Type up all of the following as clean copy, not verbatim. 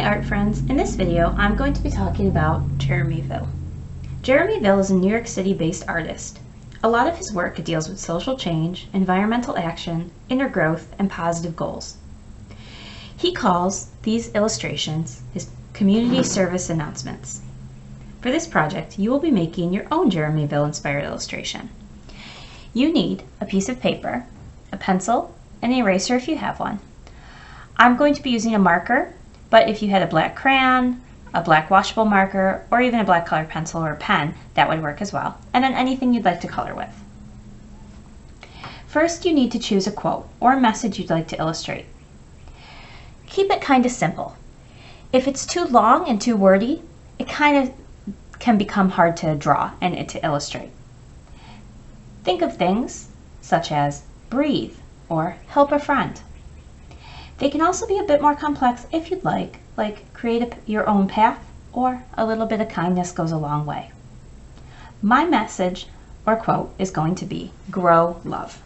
art friends. In this video, I'm going to be talking about Jeremyville. Jeremyville is a New York City based artist. A lot of his work deals with social change, environmental action, inner growth, and positive goals. He calls these illustrations his community service announcements. For this project, you will be making your own Jeremyville inspired illustration. You need a piece of paper, a pencil, an eraser if you have one. I'm going to be using a marker, but if you had a black crayon, a black washable marker, or even a black colored pencil or pen, that would work as well. And then anything you'd like to color with. First, you need to choose a quote or a message you'd like to illustrate. Keep it kind of simple. If it's too long and too wordy, it kind of can become hard to draw and to illustrate. Think of things such as breathe or help a friend. They can also be a bit more complex if you'd like create your own path, or a little bit of kindness goes a long way. My message or quote is going to be grow love.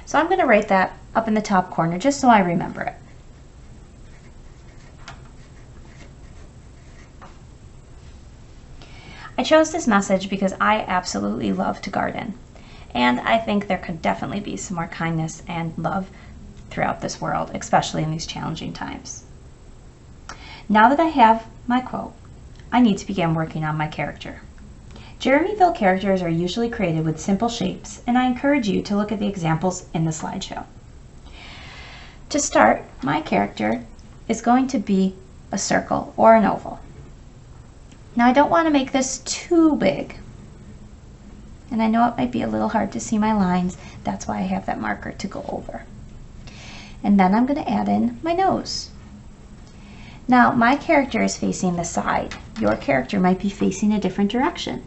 So I'm going to write that up in the top corner just so I remember it. I chose this message because I absolutely love to garden, and I think there could definitely be some more kindness and love throughout this world, especially in these challenging times. Now that I have my quote, I need to begin working on my character. Jeremyville characters are usually created with simple shapes, and I encourage you to look at the examples in the slideshow. To start, my character is going to be a circle or an oval. Now I don't want to make this too big, and I know it might be a little hard to see my lines. That's why I have that marker to go over. And then I'm going to add in my nose. Now my character is facing the side. Your character might be facing a different direction.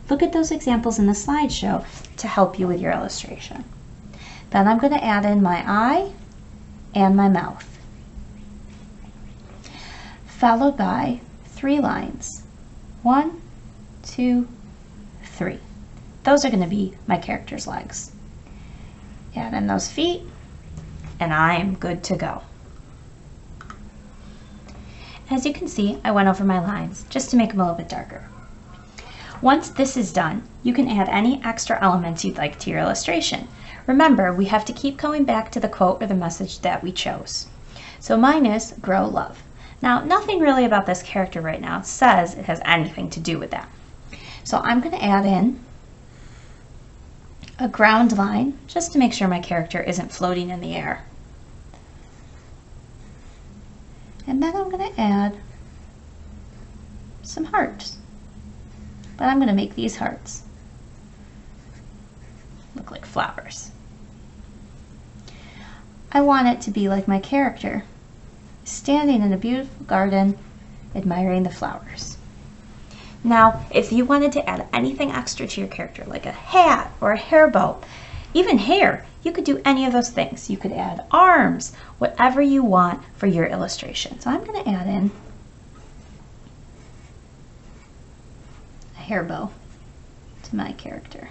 Look at those examples in the slideshow to help you with your illustration. Then I'm going to add in my eye and my mouth, followed by 3 lines. 1, 2, 3. Those are going to be my character's legs. Add in those feet, and I'm good to go. As you can see, I went over my lines just to make them a little bit darker. Once this is done, you can add any extra elements you'd like to your illustration. Remember, we have to keep going back to the quote or the message that we chose. So mine is grow love. Now, nothing really about this character right now says it has anything to do with that. So I'm going to add in a ground line just to make sure my character isn't floating in the air. And then I'm going to add some hearts. But I'm going to make these hearts look like flowers. I want it to be like my character, standing in a beautiful garden, admiring the flowers. Now, if you wanted to add anything extra to your character, like a hat or a hair bow, even hair, you could do any of those things. You could add arms, whatever you want for your illustration. So I'm going to add in a hair bow to my character.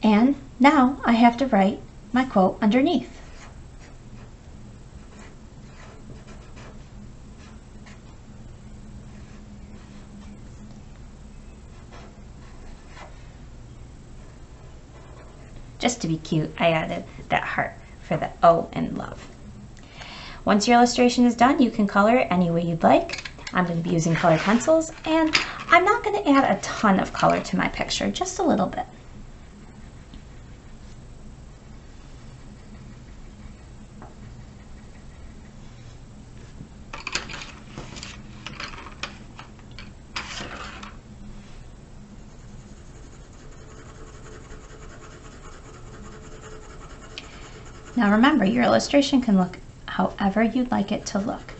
And now I have to write my quote underneath. Just to be cute, I added that heart for the O in love. Once your illustration is done, you can color it any way you'd like. I'm going to be using colored pencils, and I'm not going to add a ton of color to my picture, just a little bit. Now remember, your illustration can look however you'd like it to look.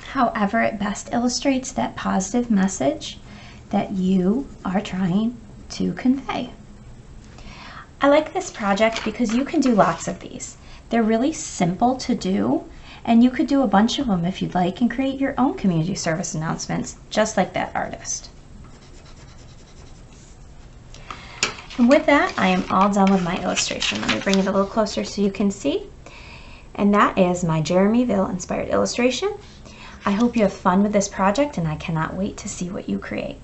However it best illustrates that positive message that you are trying to convey. I like this project because you can do lots of these. They're really simple to do, and you could do a bunch of them if you'd like and create your own community service announcements just like that artist. And with that, I am all done with my illustration. Let me bring it a little closer so you can see. And that is my Jeremyville inspired illustration. I hope you have fun with this project, and I cannot wait to see what you create.